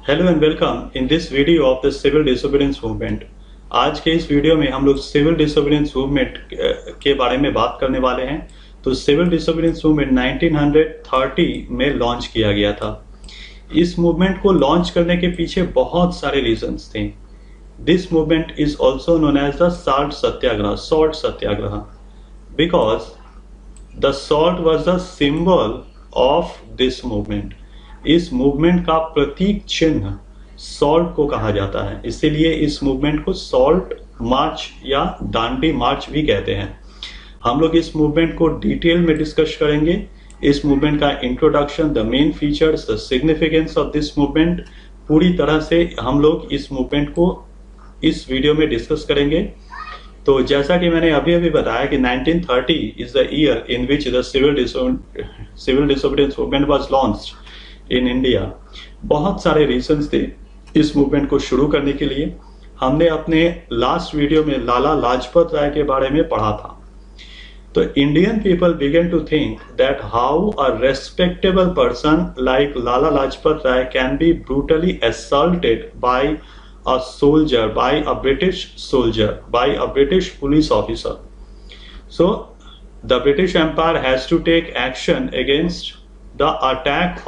Hello and welcome in this video of the civil disobedience movement. आज के इस video में हम लोग सिविल डिसोबीडियंस मूवमेंट के बारे में बात करने वाले हैं। तो सिविल डिसोबीडियंस मूवमेंट 1930 में लॉन्च किया गया था। इस मूवमेंट को लॉन्च करने के पीछे बहुत सारे रीजंस थे। This movement is also known as the salt satyagraha because the salt was the symbol of this movement. इस मूवमेंट का प्रतीक चिन्ह सॉल्ट को कहा जाता है, इसीलिए इस मूवमेंट को सॉल्ट मार्च या दांडी मार्च भी कहते हैं। हम लोग इस मूवमेंट को डिटेल में डिस्कस करेंगे। इस मूवमेंट का introduction, the main features, the significance of this movement, पूरी तरह से हम लोग इस मूवमेंट को इस वीडियो में डिस्कस करेंगे। तो जैसा कि मैंने अभी अभी बताया कि 1930 is the year in which the civil disobedience movement was launched in India. बहुत सारे रीजंस थे इस मूवमेंट को शुरू करने के लिए। हमने अपने लास्ट वीडियो में लाला लाजपत राय के बारे में पढ़ा था। तो Indian people began to think that how a respectable person like Lala Lajpat Rai can be brutally assaulted by a soldier, by a British soldier, by a British police officer. So the British Empire has to take action against the attack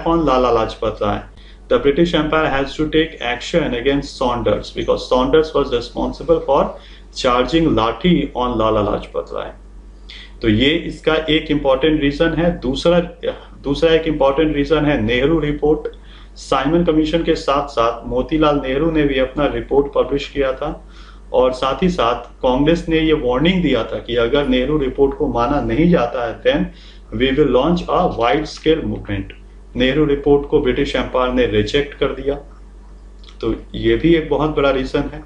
on Lala Lajpat Rai. The British Empire has to take action against Saunders because Saunders was responsible for charging लाठी on Lala Lajpat Rai. तो ये इसका एक important reason है। दूसरा एक important reason है Nehru report. Simon commission के साथ साथ मोतीलाल नेहरू ने भी अपना रिपोर्ट पब्लिश किया था और साथ ही साथ कांग्रेस ने ये वार्निंग दिया था कि अगर नेहरू रिपोर्ट को माना नहीं जाता है then we will launch a wide scale movement. Nehru report को ब्रिटिश एम्पायर ने रिजेक्ट कर दिया। तो ये भी एक बहुत बड़ा रीजन है।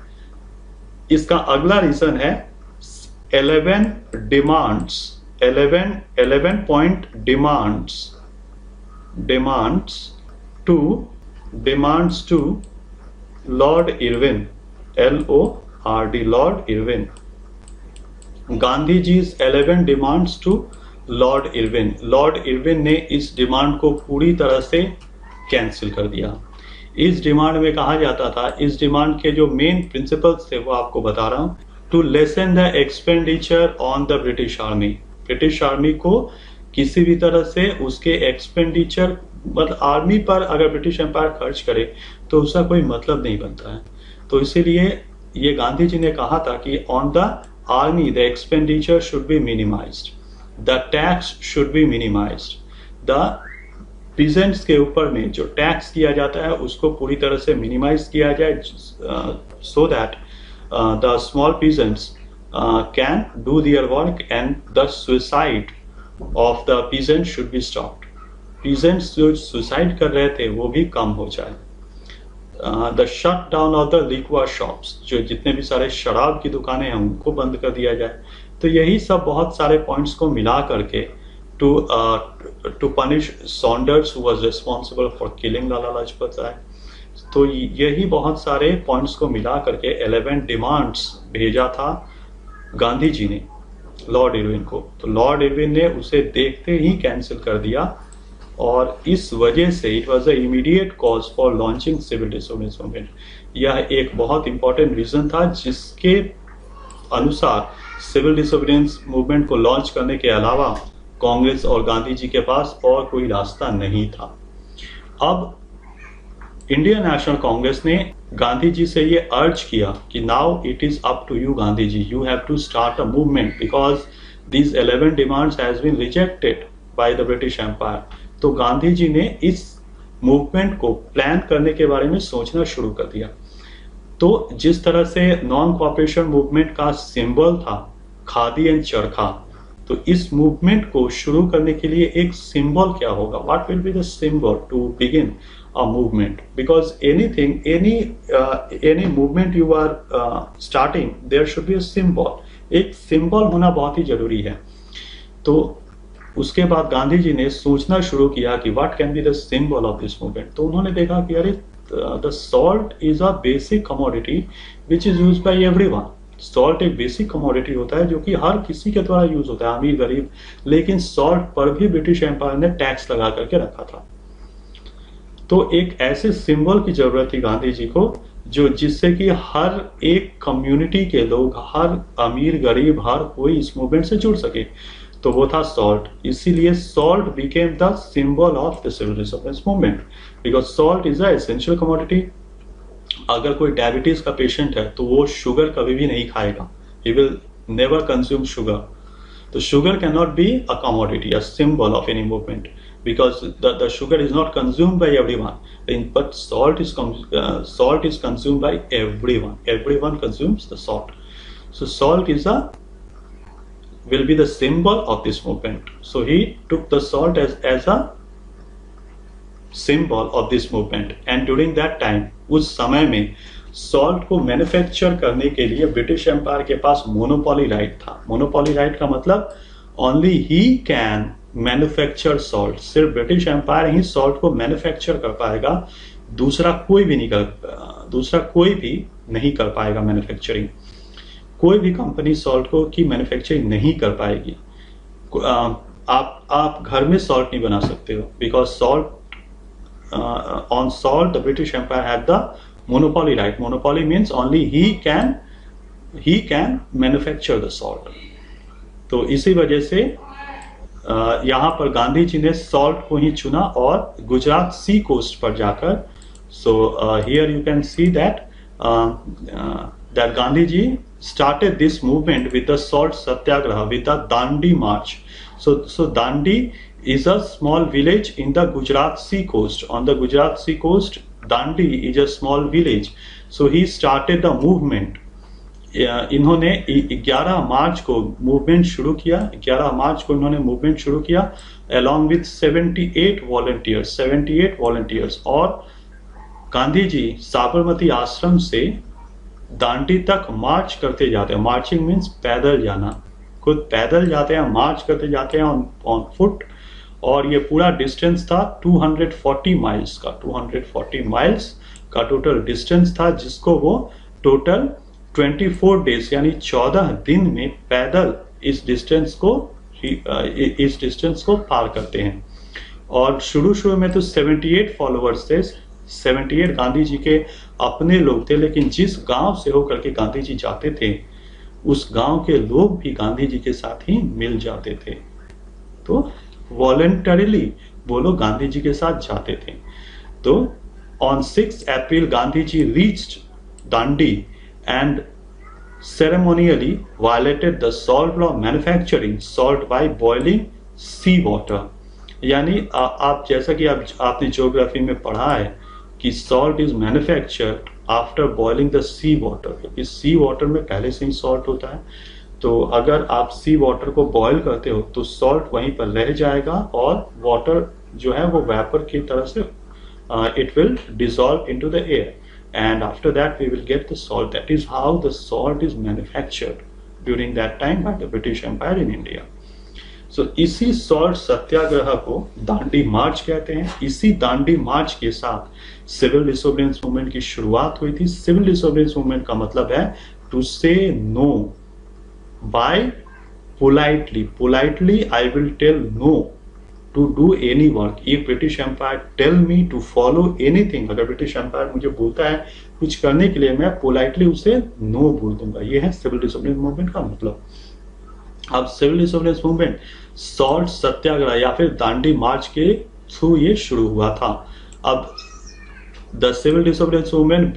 इसका अगला रीजन है 11 point demands to Lord Irwin, LORD, Lord Irwin. Gandhi ji 11 demands to Lord Irwin. Lord Irwin ने इस डिमांड को पूरी तरह से कैंसिल कर दिया। इस डिमांड में कहा जाता था, इस डिमांड के जो मेन प्रिंसिपल्स थे वो आपको बता रहा हूं। To lessen the expenditure on the British army. British army को किसी भी तरह से उसके एक्सपेंडिचर, मतलब आर्मी पर अगर ब्रिटिश एम्पायर खर्च करे तो उसका कोई मतलब नहीं बनता है। तो इसीलिए ये गांधी जी ने कहा था कि on the army the expenditure should be minimised, the tax should be minimised, the peasants के ऊपर में जो टैक्स किया जाता है उसको पूरी तरह से मिनिमाइज किया जाए so that the small peasants can do their work and the suicide of the peasant should be stopped. Peasants जो सुसाइड कर रहे थे वो भी कम हो जाए। The shut down of the liquor shops, जो जितने भी सारे शराब की दुकानें हैं उनको बंद कर दिया जाए। तो यही सब बहुत सारे पॉइंट्स को मिला करके to punish Saunders who was responsible for killing Lala Lajpat Rai. तो यही बहुत सारे पॉइंट्स को मिला करके 11 डिमांड्स भेजा था गांधी जी ने लॉर्ड इरविन को। तो लॉर्ड इरविन ने उसे देखते ही कैंसिल कर दिया और इस वजह से it was a immediate cause for launching civil disobedience movement. यह एक बहुत इंपॉर्टेंट रीजन था जिसके अनुसार सिविल डिसोबीडियंस मूवमेंट को लॉन्च करने के अलावा कांग्रेस और गांधी जी के पास और कोई रास्ता नहीं था। अब इंडियन नेशनल कांग्रेस ने गांधी जी से ये अर्ज किया कि now it is up to you Gandhi ji, you have to start a movement because these 11 demands has been rejected by the British empire. तो गांधी जी ने इस मूवमेंट को प्लान करने के बारे में सोचना शुरू कर दिया। तो जिस तरह से नॉन कॉपरेशन मूवमेंट का सिंबल था खादी एंड चरखा, तो इस मूवमेंट को शुरू करने के लिए एक सिंबल क्या होगा, what will be the symbol to begin a movement, because any movement you are starting there should be a symbol. एक सिंबल होना बहुत ही जरूरी है। तो उसके बाद गांधी जी ने सोचना शुरू किया कि what can be the symbol of this movement. तो उन्होंने देखा कि अरे the salt is a basic commodity which is used by everyone. Salt एक बेसिक कमोडिटी होता है जो कि हर किसी के द्वारा यूज होता है, अमीर गरीब, लेकिन सॉल्ट पर भी ब्रिटिश एम्पायर ने टैक्स लगा करके रखा था। तो एक ऐसे सिंबल की जरूरत थी गांधी जी को जो जिससे कि हर एक कम्युनिटी के लोग, हर अमीर गरीब, हर कोई इस मूवमेंट से जुड़ सके। तो वो था सॉल्ट। इसीलिए salt became the symbol of the civil disobedience movement, because salt is a essential commodity. अगर कोई डायबिटीज का पेशेंट है तो वो शुगर कभी भी नहीं खाएगा, he will never consume sugar. So sugar cannot be a commodity, a symbol of any movement, because the sugar is not consumed by everyone. But salt is consumed by everyone. Everyone consumes the salt. So salt will be the symbol of this movement. So he took the salt as a symbol of this movement. And during that time, उस समय में salt को manufacture करने के लिए British empire के पास monopoly right था। Monopoly right का मतलब only he can manufacture salt, सिर्फ ब्रिटिश एम्पायर ही सॉल्ट को मैन्युफैक्चर कर पाएगा, दूसरा कोई भी नहीं कर पाएगा मैन्युफैक्चरिंग। कोई भी कंपनी सॉल्ट को की मैन्युफैक्चरिंग नहीं कर पाएगी। आप घर में सॉल्ट नहीं बना सकते हो, because salt on salt the British empire had the monopoly right. Monopoly means only he can manufacture the salt. तो इसी वजह से यहाँ पर गांधी जी ने सॉल्ट को ही चुना और गुजरात सी कोस्ट पर जाकर, so here you can see that that Gandhi ji started this movement with the salt satyagraha, with the Dandi march. So Dandi is a small village in the Gujarat sea coast. On the Gujarat sea coast, Dandi is a small village. So he started the movement. इन्होंने 11 मार्च को movement शुरू किया। 11 मार्च को इन्होंने movement शुरू किया along with 78 volunteers। और गांधी जी साबरमती आश्रम से दांडी तक मार्च करते जाते हैं। मार्चिंग मीन्स पैदल जाना, खुद पैदल जाते हैं, मार्च करते जाते हैं ऑन फुट। और ये पूरा डिस्टेंस था 240 माइल्स का। 240 माइल्स का टोटल डिस्टेंस था, जिसको वो टोटल 24 डेज यानी 14 दिन में पैदल इस डिस्टेंस को पार करते हैं। और शुरू में तो 78 फॉलोअर्स थे, 78 गांधी जी के अपने लोग थे, लेकिन जिस गांव से होकर के गांधी जी जाते थे उस गांव के लोग भी गांधी जी के साथ ही मिल जाते थे। तो वॉलंटरीली वो लोग गांधी जी के साथ जाते थे। तो on 6 April Gandhi ji reached Dandi and ceremonially violated the salt law manufacturing salt by boiling sea water। यानी आप जैसा कि आपने ज्योग्राफी में पढ़ा है कि salt is manufactured after boiling the sea water, क्योंकि सी वाटर में पहले से ही सॉल्ट होता है। तो अगर आप सी वाटर को बॉईल करते हो तो सॉल्ट वहीं पर रह जाएगा और वाटर जो है वो वेपर की तरह से it will dissolve into the air, and after that we will get the salt. That is how the salt is manufactured during that time by the British Empire in India. So इसी salt सत्याग्रह को दांडी मार्च कहते हैं। इसी दांडी मार्च के साथ civil disobedience movement की शुरुआत हुई थी। सिविल डिसोबीडियंस मूवमेंट का मतलब है to say no by politely I will tell no to do any work। If British Empire tell me to follow anything, अगर ब्रिटिश एम्पायर मुझे बोलता है कुछ करने के लिए, मैं पोलाइटली उसे नो बोल दूंगा। ये है सिविल डिसोबीडियंस मूवमेंट का मतलब। अब सिविल डिसोबीडियंस मूवमेंट सॉल्ट सत्याग्रह या फिर दांडी मार्च के थ्रू ये शुरू हुआ था। अब the civil disobedience movement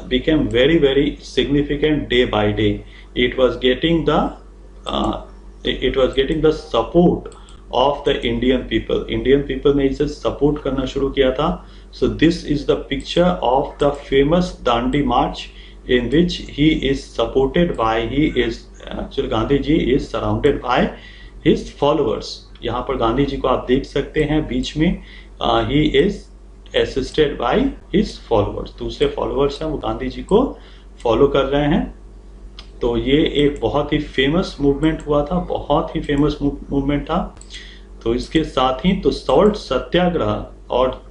became very significant day by day। It was getting the support of the Indian people। Indian people ने इसे सपोर्ट करना शुरू किया था। So this is the picture of the famous Dandi March in which he is supported by, actually Gandhi ji is surrounded by his followers। यहाँ पर गांधी जी को आप देख सकते हैं बीच में, he is assisted by his followers। दूसरे फॉलोअर्स हैं वो गांधी जी को फॉलो कर रहे हैं। तो ये एक बहुत ही फेमस मूवमेंट हुआ था, बहुत ही फेमस मूवमेंट था। तो इसके साथ ही तो सॉल्ट सत्याग्रह और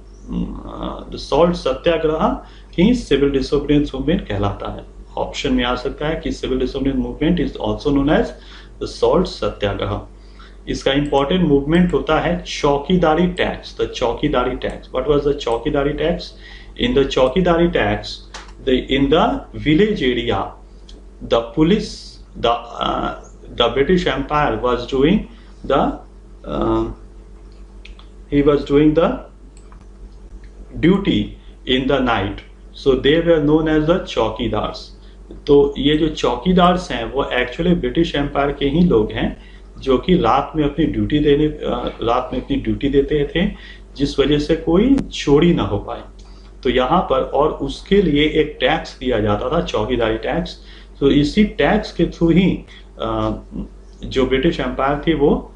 सॉल्ट सत्याग्रह ही सिविल डिसोबीडियंस मूवमेंट कहलाता है। ऑप्शन में आ सकता है कि civil disobedience movement is also known as the salt Satyagraha. इसका इंपॉर्टेंट मूवमेंट होता है chaukidari tax, the chaukidari tax. What was the chaukidari tax? In the chaukidari tax, in the village area, the police, the British Empire was doing the he was doing the duty in the night, so they were known as the चौकीदार्स. तो ये जो चौकीदार्स हैं वो actually British empire के ही लोग हैं जो कि रात में अपनी ड्यूटी देते थे, जिस वजह से कोई चोरी ना हो पाए. तो यहाँ पर और उसके लिए एक टैक्स दिया जाता था, चौकीदारी टैक्स. तो इसी टैक्स के थ्रू ही जो ब्रिटिश एम्पायर थी वो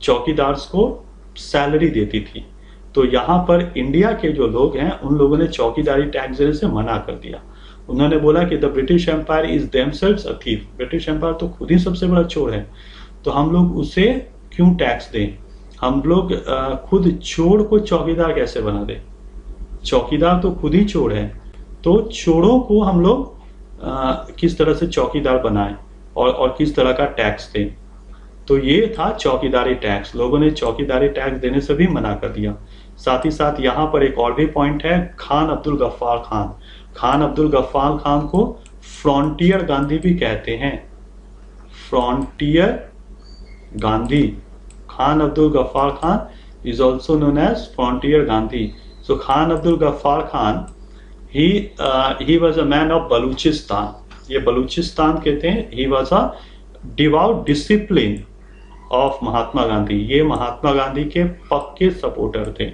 चौकीदार्स को सैलरी देती थी. तो यहाँ पर इंडिया के जो लोग हैं उन लोगों ने चौकीदारी टैक्स देने से मना कर दिया. उन्होंने बोला कि the British empire is themselves a thief, British empire तो खुद ही सबसे बड़ा चोर है, तो हम लोग उसे क्यों टैक्स दें? हम लोग खुद चोर को चौकीदार कैसे बना दें? चौकीदार तो खुद ही चोर है, तो चोरों को हम लोग किस तरह से चौकीदार बनाएं और किस तरह का टैक्स दें. तो ये था चौकीदारी टैक्स. लोगों ने चौकीदारी टैक्स देने से भी मना कर दिया. साथ ही साथ यहाँ पर एक और भी पॉइंट है, खान अब्दुल गफ्फार खान. खान अब्दुल गफ्फार खान को फ्रंटियर गांधी भी कहते हैं, frontier Gandhi. Khan Abdul Ghaffar Khan is also known as frontier Gandhi. So Khan Abdul Ghaffar Khan, he was a man of Baluchistan. ये बलूचिस्तान के थे. He was a devout disciple of Mahatma Gandhi. ये महात्मा गांधी के पक्के सपोर्टर थे.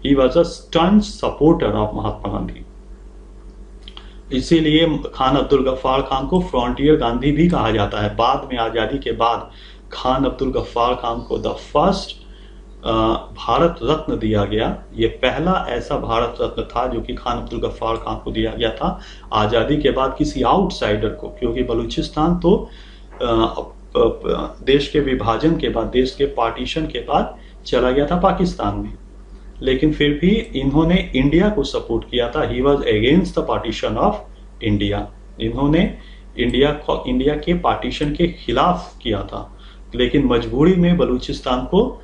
He was a staunch supporter of Mahatma Gandhi. इसीलिए खान अब्दुल गफ्फार खान को फ्रंटियर गांधी भी कहा जाता है. बाद में आजादी के बाद खान अब्दुल गफ्फार खान को द फर्स्ट भारत रत्न दिया गया. ये पहला ऐसा भारत रत्न था जो कि खान अब्दुल गफ्फार खान को दिया गया था आज़ादी के बाद किसी आउटसाइडर को, क्योंकि बलूचिस्तान तो देश के विभाजन के बाद, देश के पार्टीशन के बाद चला गया था पाकिस्तान में, लेकिन फिर भी इन्होंने इंडिया को सपोर्ट किया था. He was against the partition of India. इन्होंने इंडिया के पार्टीशन के खिलाफ किया था, लेकिन मजबूरी में बलूचिस्तान को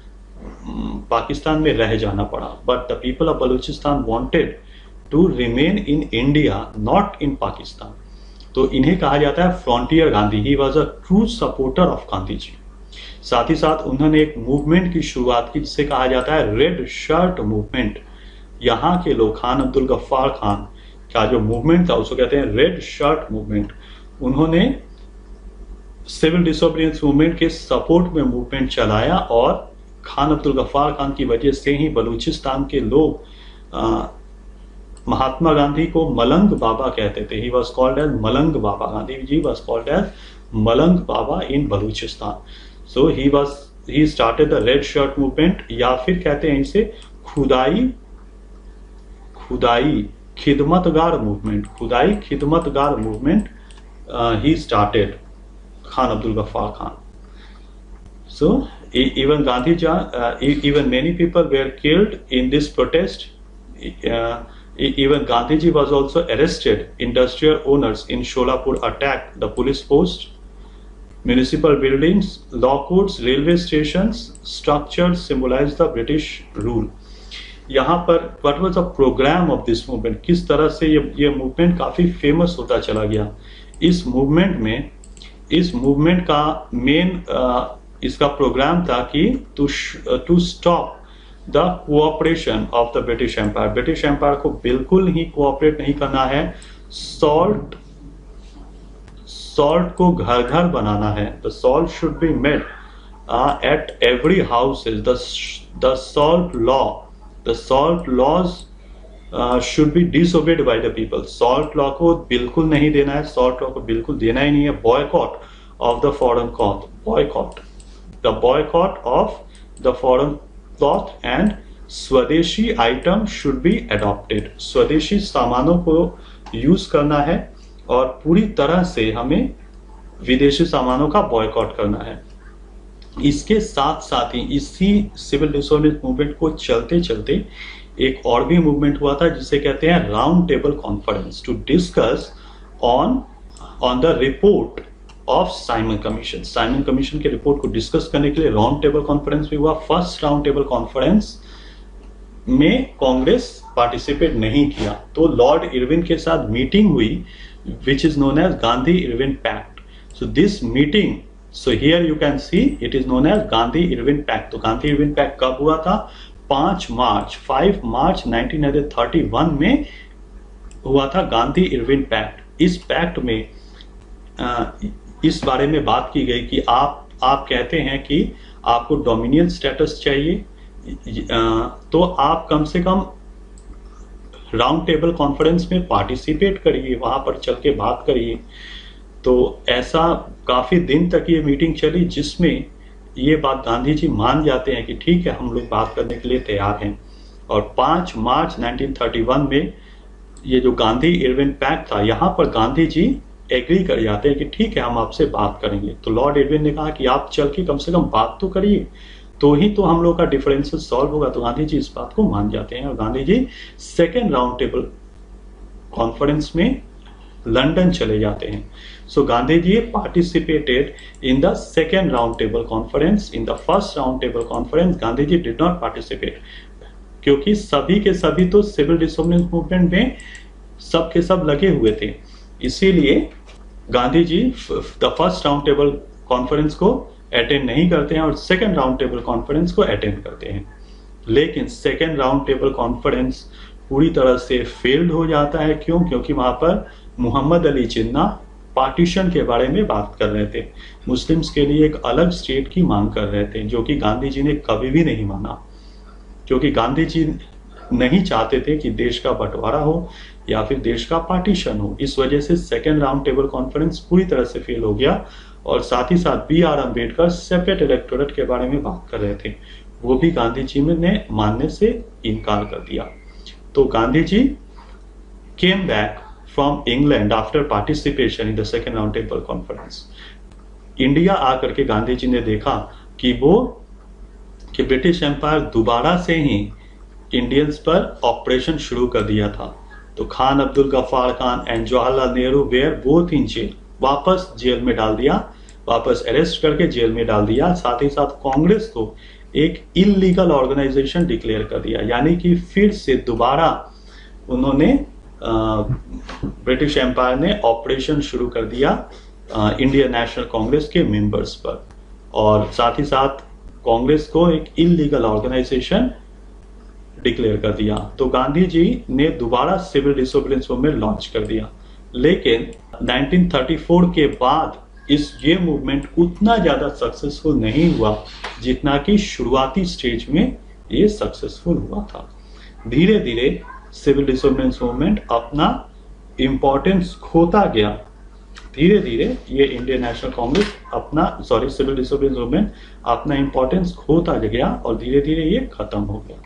पाकिस्तान में रह जाना पड़ा. But the people of Baluchistan wanted to remain in India, not in Pakistan. तो इन्हें कहा जाता है frontier Gandhi. He was a true supporter of Gandhi ji. साथ ही साथ उन्होंने एक मूवमेंट की शुरुआत की जिसे कहा जाता है रेड शर्ट मूवमेंट. यहाँ के लोग, खान अब्दुल गफ्फार खान का जो मूवमेंट था उसको कहते हैं रेड शर्ट मूवमेंट. उन्होंने सिविल डिसोबीडियंस मूवमेंट के सपोर्ट में मूवमेंट चलाया और खान अब्दुल गफ्फार खान की वजह से ही बलूचिस्तान के लोग महात्मा गांधी को मलंग बाबा कहते थे. He was called as Malang Baba. Gandhi ji was called as Malang Baba in Baluchistan. So he started the red shirt movement, या फिर कहते हैं इसे Khudai Khidmatgar movement. Khudai Khidmatgar movement he started, Khan Abdul Ghaffar Khan. So even even many people were killed in this protest. Even Gandhiji was also arrested. Industrial owners in Sholapur attacked the police post, municipal buildings, law courts, railway stations. Structures symbolize the British rule. यहाँ पर what was the program of this movement? किस तरह से ये movement काफी famous होता चला गया. इस movement का main इसका प्रोग्राम था कि to stop the cooperation of the British empire. British empire को बिल्कुल ही कोऑपरेट नहीं करना है. सॉल्ट को घर घर बनाना है. The salt should be made at every house. The salt laws should be disobeyed by the people. Salt law को बिल्कुल नहीं देना है. सॉल्ट लॉ को बिल्कुल देना ही नहीं है. Boycott of the foreign cloth. The boycott of the foreign cloth and स्वदेशी आइटम should be adopted. स्वदेशी सामानों को यूज करना है और पूरी तरह से हमें विदेशी सामानों का बॉयकॉट करना है. इसके साथ साथ ही इसी सिविल डिसोबीडियंस मूवमेंट को चलते चलते एक और भी मूवमेंट हुआ था जिसे कहते हैं round table conference, to discuss on the report of Simon commission. Simon commission के रिपोर्ट को डिस्कस करने के लिए राउंड टेबल कॉन्फ्रेंस भी हुआ। फर्स्ट राउंड टेबल कॉन्फ्रेंस में कांग्रेस पार्टिसिपेट नहीं किया, तो लॉर्ड इरविन के साथ मीटिंग हुई which is known as Gandhi-Irwin Pact. So this meeting, so here you can see it is known as Gandhi-Irwin Pact. तो Gandhi-Irwin Pact कब हुआ था? 5 मार्च 1931 में हुआ था गांधी इरविन पैक्ट। इस पैक्ट में इस बारे में बात की गई कि आप कहते हैं कि आपको डोमिनियन स्टेटस चाहिए, तो आप कम से कम राउंड टेबल कॉन्फ्रेंस में पार्टिसिपेट करिए, वहां पर चल के बात करिए। तो ऐसा काफी दिन तक ये मीटिंग चली, जिसमें ये बात गांधी जी मान जाते हैं कि ठीक है, हम लोग बात करने के लिए तैयार हैं। और 5 मार्च 1931 में ये जो गांधी इरविन पैक्ट था, यहाँ पर गांधी जी एग्री कर जाते हैं कि ठीक है, हम आपसे बात करेंगे। तो लॉर्ड इरविन ने कहा कि आप चल के कम से कम बात तो करिए, तो ही तो हम लोग का डिफरेंसेस सॉल्व होगा। तो गांधी जी इस बात को मान जाते हैं और Gandhi ji second round table conference में लंदन चले जाते हैं। सो Gandhi ji participated in the second round table conference. In the first round table conference Gandhi ji did not participate, क्योंकि सभी के सभी तो सिविल डिसोबीडियंस मूवमेंट में सब के सब लगे हुए थे। इसीलिए Gandhi ji the first round table conference को अटेंड नहीं करते हैं और सेकेंड राउंड टेबल कॉन्फ्रेंस को अटेंड करते हैं। लेकिन सेकेंड राउंड टेबल कॉन्फ्रेंस पूरी तरह से फेल्ड हो जाता है। क्यों? क्योंकि वहां पर मोहम्मद अली जिन्ना पार्टीशन के बारे में बात कर रहे थे, मुस्लिम्स के लिए एक अलग स्टेट की मांग कर रहे थे, जो कि गांधी जी ने कभी भी नहीं माना, क्योंकि गांधी जी नहीं चाहते थे कि देश का बंटवारा हो या फिर देश का पार्टीशन हो। इस वजह से सेकेंड राउंड टेबल कॉन्फ्रेंस पूरी तरह से फेल हो गया। और साथ ही साथ B.R. अम्बेडकर सेपरेट इलेक्टोरेट के बारे में बात कर रहे थे, वो भी गांधी जी ने मानने से इनकार कर दिया। तो Gandhi ji came back from England after participation in the second round table conference. India आकर के गांधी जी ने देखा कि ब्रिटिश एम्पायर दोबारा से ही इंडियंस पर ऑपरेशन शुरू कर दिया था। तो Khan Abdul Ghaffar Khan and Jawaharlal Nehru were both in jail, वापस जेल में डाल दिया, वापस अरेस्ट करके जेल में डाल दिया। साथ ही साथ कांग्रेस को एक इलीगल ऑर्गेनाइजेशन डिक्लेयर कर दिया, यानी कि फिर से दोबारा उन्होंने ब्रिटिश एम्पायर ने ऑपरेशन शुरू कर दिया इंडियन नेशनल कांग्रेस के मेंबर्स पर, और साथ ही साथ कांग्रेस को एक इलीगल ऑर्गेनाइजेशन डिक्लेयर कर दिया। तो गांधी जी ने दोबारा सिविल डिसोबीडियंस मूवमेंट लॉन्च कर दिया। लेकिन 1934 के बाद ये मूवमेंट उतना ज्यादा सक्सेसफुल नहीं हुआ जितना कि शुरुआती स्टेज में ये सक्सेसफुल हुआ था। धीरे धीरे सिविल डिसोबीडियंस मूवमेंट अपना इंपॉर्टेंस खोता गया। धीरे धीरे ये Indian National Congress civil disobedience movement अपना इंपॉर्टेंस खोता गया और धीरे धीरे ये खत्म हो गया।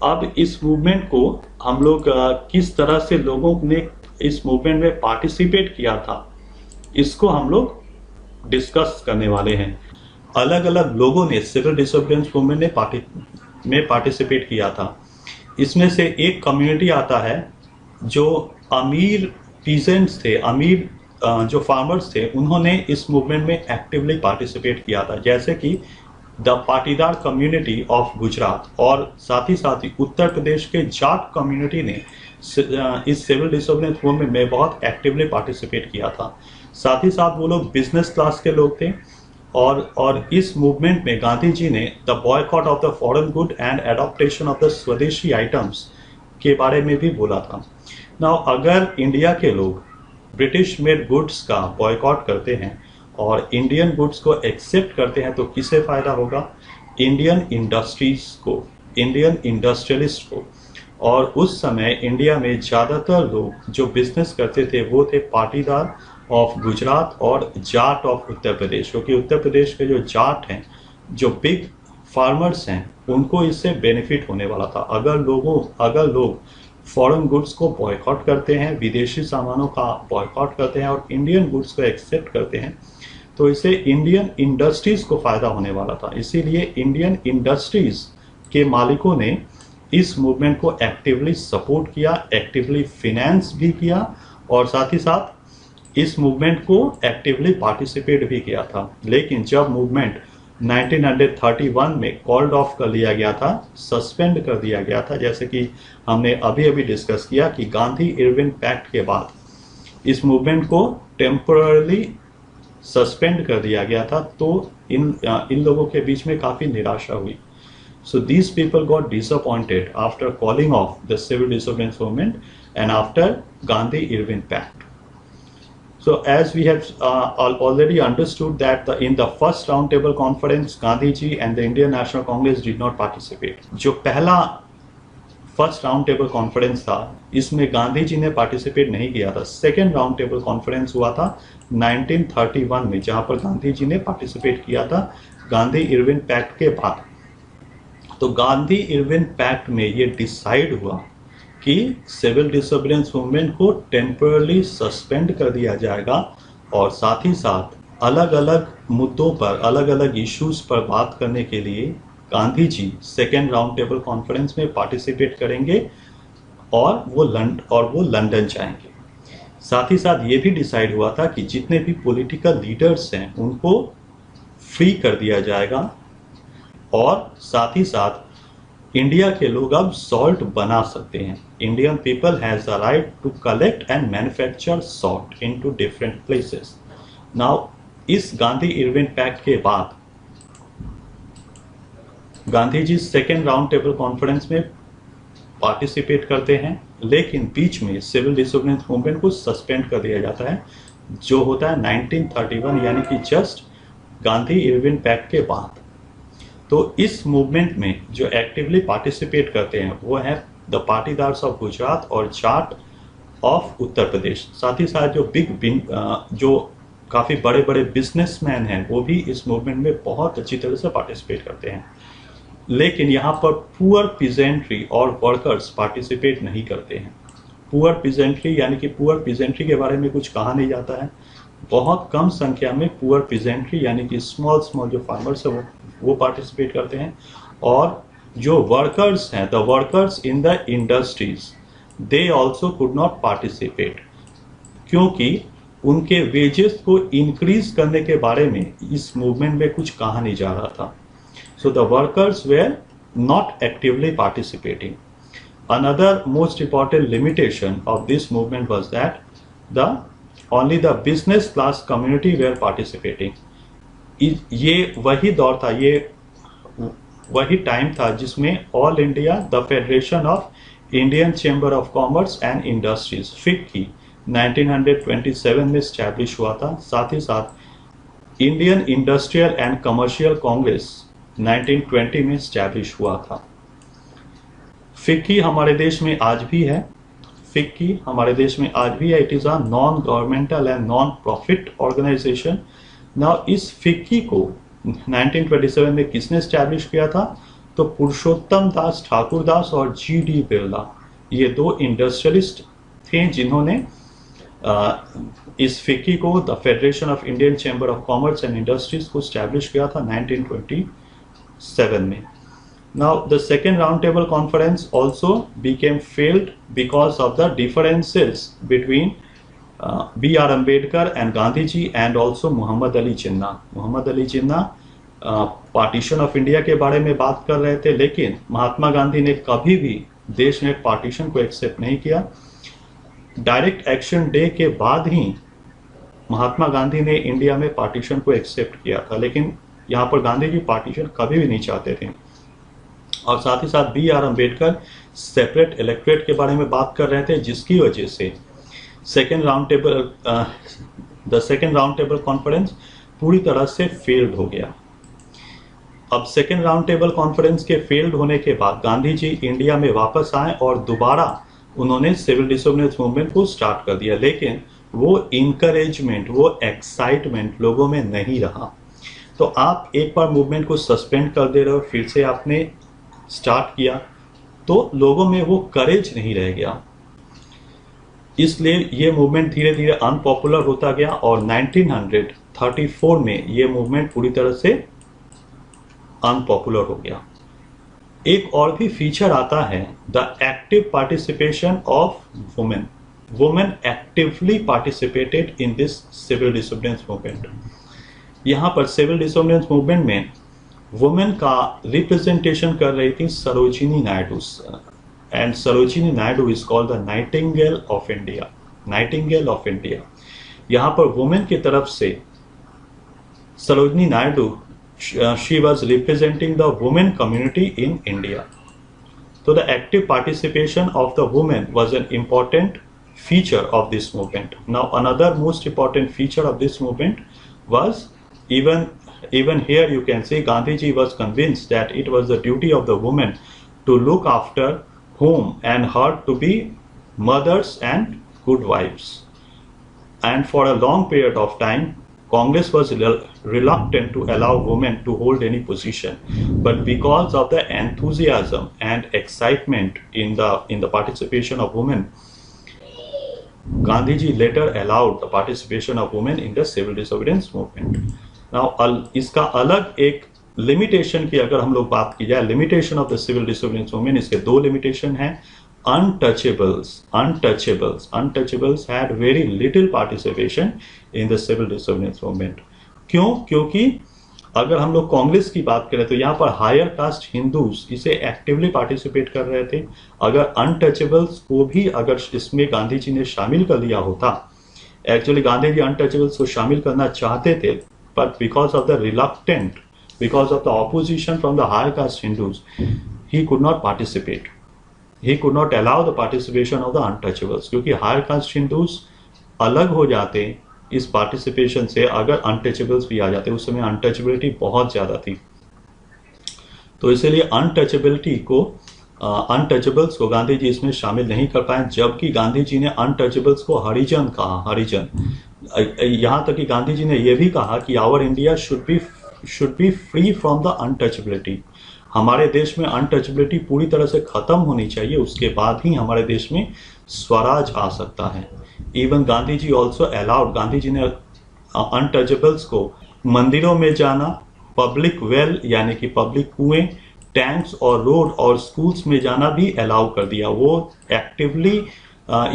अब इस मूवमेंट को हम लोग किस तरह से लोगों ने इस मूवमेंट में पार्टिसिपेट किया था, इसको हम लोग डिस्कस करने वाले हैं। अलग अलग लोगों ने सिविल डिसोबीडियंस मूवमेंट में पार्टिसिपेट किया था। इसमें से एक कम्युनिटी आता है जो अमीर पीजेंट्स थे, अमीर जो फार्मर्स थे, उन्होंने इस मूवमेंट में एक्टिवली पार्टिसिपेट किया था, जैसे कि the Patidar community of Gujarat, और साथ ही उत्तर प्रदेश के जाट कम्युनिटी ने इस सिविल डिसोबीडियंस मूवमेंट में बहुत एक्टिवली पार्टिसिपेट किया था। साथ ही साथ वो लोग बिजनेस क्लास के लोग थे, और इस मूवमेंट में गांधी जी ने the boycott of the foreign good and adaptation of the स्वदेशी आइटम्स के बारे में भी बोला था। नाउ अगर इंडिया के लोग ब्रिटिश मेड गुड्स का बॉयकॉट करते हैं और इंडियन गुड्स को एक्सेप्ट करते हैं, तो किसे फायदा होगा? इंडियन इंडस्ट्रीज को, इंडियन इंडस्ट्रियलिस्ट को। और उस समय इंडिया में ज़्यादातर लोग जो बिजनेस करते थे वो थे पाटीदार ऑफ गुजरात और जाट ऑफ उत्तर प्रदेश, क्योंकि उत्तर प्रदेश के जो जाट हैं, जो बिग फार्मर्स हैं, उनको इससे बेनिफिट होने वाला था। अगर लोग फॉरेन गुड्स को बॉयकॉट करते हैं, विदेशी सामानों का बॉयकॉट करते हैं और इंडियन गुड्स को एक्सेप्ट करते हैं, तो इससे इंडियन इंडस्ट्रीज को फायदा होने वाला था। इसीलिए इंडियन इंडस्ट्रीज के मालिकों ने इस मूवमेंट को एक्टिवली सपोर्ट किया, एक्टिवली फिनेंस भी किया, और साथ ही साथ इस मूवमेंट को एक्टिवली पार्टिसिपेट भी किया था, लेकिन जब मूवमेंट 1931 में कॉल्ड ऑफ कर लिया गया था, सस्पेंड कर दिया गया था, जैसे कि हमने अभी अभी डिस्कस किया कि गांधी इरविन पैक्ट के बाद इस मूवमेंट को टेम्पोरली सस्पेंड कर दिया गया था, तो इन लोगों के बीच में काफी निराशा हुई. So these people got disappointed after calling off the civil disobedience movement and after Gandhi-Irwin Pact. So as we have already understood that in the first roundtable conference, Gandhi ji and the Indian National Congress did not participate. जो पहला first round table conference था, इसमें गांधी जी ने participate नहीं किया था. Second round table conference हुआ था 1931 में, जहां पर गांधी जी ने पार्टिसिपेट किया था गांधी इरविन पैक्ट के बाद. तो गांधी इरविन पैक्ट में ये डिसाइड हुआ कि सिविल डिसोबीडियंस मूवमेंट को टेम्परली सस्पेंड कर दिया जाएगा और साथ ही साथ अलग अलग मुद्दों पर, अलग अलग इश्यूज पर बात करने के लिए Gandhi ji second round table conference में पार्टिसिपेट करेंगे और वो लंदन जाएंगे. साथ ही साथ ये भी डिसाइड हुआ था कि जितने भी पॉलिटिकल लीडर्स हैं उनको फ्री कर दिया जाएगा और साथ ही साथ इंडिया के लोग अब सॉल्ट बना सकते हैं. Indian people has the right to collect and manufacture salt into different places. Now इस गांधी इरविन पैक्ट के बाद Gandhi ji second round table conference में पार्टिसिपेट करते हैं, लेकिन बीच में सिविल डिसोबीडियंस मूवमेंट को सस्पेंड कर दिया जाता है, जो होता है 1931, यानी कि जस्ट गांधी इरविन पैक्ट के बाद. तो इस मूवमेंट में जो एक्टिवली पार्टिसिपेट करते हैं वो है द पाटीदार्स ऑफ गुजरात और जाट ऑफ उत्तर प्रदेश. साथ ही साथ जो काफ़ी बड़े बड़े बिजनेसमैन हैं वो भी इस मूवमेंट में बहुत अच्छी तरह से पार्टिसिपेट करते हैं. लेकिन यहाँ पर पुअर पीजेंट्री और वर्कर्स पार्टिसिपेट नहीं करते हैं. पुअर पीजेंट्री यानी कि पुअर पीजेंट्री के बारे में कुछ कहा नहीं जाता है. बहुत कम संख्या में पुअर पीजेंट्री यानी कि स्मॉल जो फार्मर्स है वो पार्टिसिपेट करते हैं. और जो वर्कर्स हैं, the workers in the industries, they also could not participate, क्योंकि उनके वेजेस को इंक्रीज करने के बारे में इस मूवमेंट में कुछ कहा नहीं जा रहा था. So the workers were not actively participating. Another most important limitation of this movement was that only the business class community were participating. ये वही दौर था, ये वही टाइम था जिसमें all India the federation of Indian chamber of commerce and industries FICCI 1927 में establish हुआ था. साथ ही साथ Indian industrial and commercial Congress 1920 में स्टैब्लिश हुआ था. फिक्की हमारे देश में आज भी है. फिक्की हमारे देश में आज भी है. It is a non governmental and non profit organisation. Now इस फिक्की को 1927 में किसने स्टैब्लिश किया था? तो पुरुषोत्तम दास ठाकुरदास और जी.डी. बिरला, ये दो इंडस्ट्रियलिस्ट थे जिन्होंने इस फिक्की को, the federation of Indian chamber of commerce and industries को स्टैब्लिश किया था 1927 में. Now the second roundtable conference also became failed because of the differences between B.R. Ambedkar and Gandhi ji and also Muhammad Ali Jinnah. Muhammad Ali Jinnah partition of India के बारे में बात कर रहे थे, लेकिन महात्मा गांधी ने कभी भी देश में पार्टीशन को एक्सेप्ट नहीं किया. डायरेक्ट एक्शन डे के बाद ही महात्मा गांधी ने इंडिया में पार्टीशन को एक्सेप्ट किया था, लेकिन यहाँ पर गांधी जी पार्टीशन कभी भी नहीं चाहते थे. और साथ ही साथ B.R. अम्बेडकर सेपरेट इलेक्टोरेट के बारे में बात कर रहे थे, जिसकी वजह से the second round table conference पूरी तरह से फेल्ड हो गया. अब सेकेंड राउंड टेबल कॉन्फ्रेंस के फेल्ड होने के बाद गांधी जी इंडिया में वापस आए और दोबारा उन्होंने सिविल डिसोबीडियंस मूवमेंट को स्टार्ट कर दिया, लेकिन वो इंकरेजमेंट, वो एक्साइटमेंट लोगों में नहीं रहा. तो आप एक बार मूवमेंट को सस्पेंड कर दे रहे हो, फिर से आपने स्टार्ट किया, तो लोगों में वो करेज नहीं रह गया. इसलिए ये मूवमेंट धीरे धीरे अनपॉपुलर होता गया और 1934 में ये मूवमेंट पूरी तरह से अनपॉपुलर हो गया. एक और भी फीचर आता है the active participation of women. women actively participated in this civil disobedience movement. यहाँ पर सिविल डिसोबिडियंस मूवमेंट में वुमेन का रिप्रेजेंटेशन कर रही थी Sarojini Naidu, and Sarojini Naidu is called the Nightingale of India, Nightingale of India. यहाँ पर वुमेन की तरफ से Sarojini Naidu, she was representing the women community in India. So the active participation of the women was an important feature of this movement. Now another most important feature of this movement was even here you can see Gandhiji was convinced that it was the duty of the woman to look after home and her to be mothers and good wives. And for a long period of time, Congress was reluctant to allow women to hold any position, but because of the enthusiasm and excitement in the participation of women, Gandhiji later allowed the participation of women in the civil disobedience movement. Now इसका अलग एक limitation की अगर हम लोग बात की जाए, limitation of the civil disobedience movement, इसके दो लिमिटेशन हैं। untouchables had very little participation in the civil disobedience movement. क्यों? क्योंकि अगर हम लोग कांग्रेस की बात करें तो यहाँ पर हायर कास्ट हिंदूज इसे एक्टिवली पार्टिसिपेट कर रहे थे। अगर अनटचेबल्स को भी अगर इसमें गांधी जी ने शामिल कर लिया होता, एक्चुअली गांधी जी अनटचेबल्स को शामिल करना चाहते थे, but because of the reluctant, because of the opposition from the higher caste Hindus, he could not participate, he could not allow the participation of the untouchables, क्योंकि हायर कास्ट हिंदूज अलग हो जाते इस पार्टिसिपेशन से अगर अनटचेबल्स भी आ जाते। उस समय अनटचेबिलिटी बहुत ज्यादा थी, तो इसलिए अनटचेबल्स को गांधी जी इसमें शामिल नहीं कर पाए, जबकि गांधी जी ने अनटचेबल्स को हरिजन कहा, हरिजन। यहां तक कि गांधी जी ने यह भी कहा कि our India should be free from the untouchability, हमारे देश में अनटचेबिलिटी पूरी तरह से खत्म होनी चाहिए, उसके बाद ही हमारे देश में स्वराज आ सकता है। Even Gandhi ji also allowed, Gandhi ji ने अनटचेबल्स को मंदिरों में जाना, पब्लिक वेल यानी कि पब्लिक कुएं, टैंक्स और रोड और स्कूल्स में जाना भी अलाउ कर दिया। वो एक्टिवली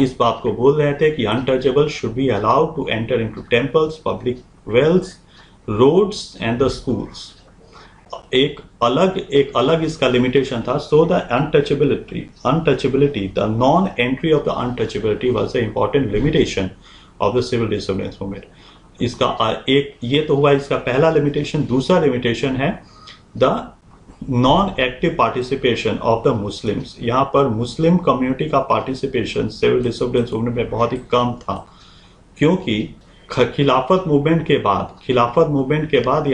इस बात को बोल रहे थे कि untouchable should be allowed to enter into temples, public wells, roads and the schools. एक अलग इसका लिमिटेशन था। So the untouchability, the non entry of the untouchability was the important limitation of the civil disobedience movement. इसका एक ये तो हुआ इसका पहला लिमिटेशन। दूसरा लिमिटेशन है the non active participation of the Muslims. यहाँ पर मुस्लिम कम्युनिटी का पार्टिसिपेशन सिविल डिसोबिडियंस मूवमेंट में बहुत ही कम था, क्योंकि खिलाफत मूवमेंट के बाद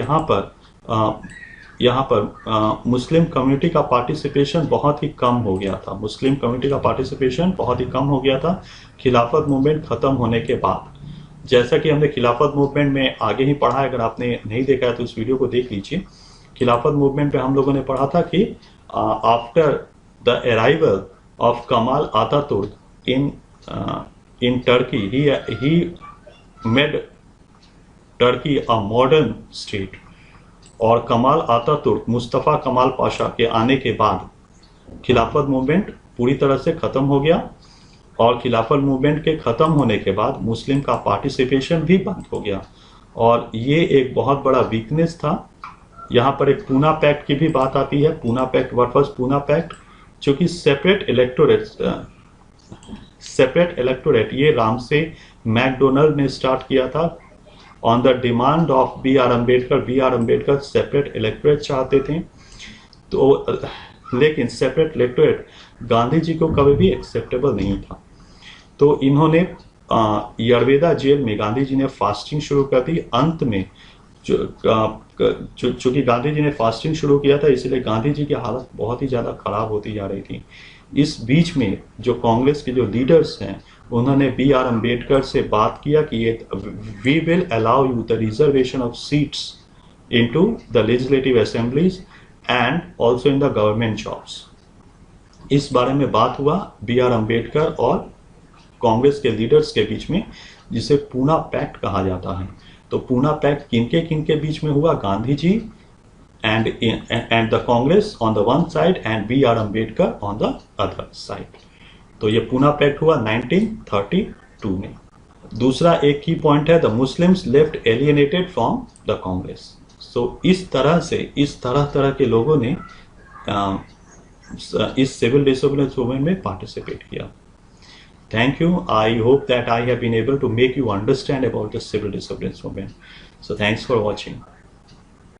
यहाँ पर मुस्लिम कम्युनिटी का पार्टिसिपेशन बहुत ही कम हो गया था। मुस्लिम कम्युनिटी का पार्टिसिपेशन बहुत ही कम हो गया था खिलाफत मूवमेंट खत्म होने के बाद। जैसा कि हमने खिलाफत मूवमेंट में आगे ही पढ़ा है, अगर आपने नहीं देखा है तो इस वीडियो को देख लीजिए। खिलाफत मूवमेंट पे हम लोगों ने पढ़ा था कि आफ्टर द अराइवल ऑफ कमाल आतातुर्क in Turkey, he made Turkey a modern state. और कमाल आतातुर्क, मुस्तफ़ा कमाल पाशा के आने के बाद खिलाफत मूवमेंट पूरी तरह से खत्म हो गया, और खिलाफत मूवमेंट के खत्म होने के बाद मुस्लिम का पार्टिसिपेशन भी बंद हो गया, और ये एक बहुत बड़ा वीकनेस था। यहाँ पर एक पूना पैक्ट की भी बात आती है। Poona pact, what was Poona pact? जो कि सेपरेट इलेक्टोरेट ये रामसे मैकडोनल्ड ने स्टार्ट किया था on the demand of B R Ambedkar separate electorate चाहते थे, तो लेकिन सेपरेट इलेक्टोरेट गांधी जी को कभी भी एक्सेप्टेबल नहीं था। तो इन्होंने यरवेदा जेल में गांधी जी ने फास्टिंग शुरू कर दी। अंत में चूंकि गांधी जी ने फास्टिंग शुरू किया था, इसलिए गांधी जी की हालत बहुत ही ज़्यादा खराब होती जा रही थी। इस बीच में जो कांग्रेस के जो लीडर्स हैं, उन्होंने बी आर अम्बेडकर से बात किया कि we will allow you the reservation of seats into the legislative assemblies and also in the government jobs. इस बारे में बात हुआ बी आर अम्बेडकर और कांग्रेस के लीडर्स के बीच में, जिसे पूना पैक्ट कहा जाता है। तो पूना पैक्ट किनके बीच में हुआ? Gandhi ji and the Congress on the one side and B.R. Ambedkar on the other side. तो ये पुनः पैक्ट हुआ 1932 में। दूसरा एक की पॉइंट है, the Muslims left alienated from the Congress. सो इस तरह से इस तरह के लोगों ने इस सिविल डिसोबीडियंस मूवमेंट में पार्टिसिपेट किया। Thank you. I hope that I have been able to make you understand about the civil disobedience movement. So thanks for watching.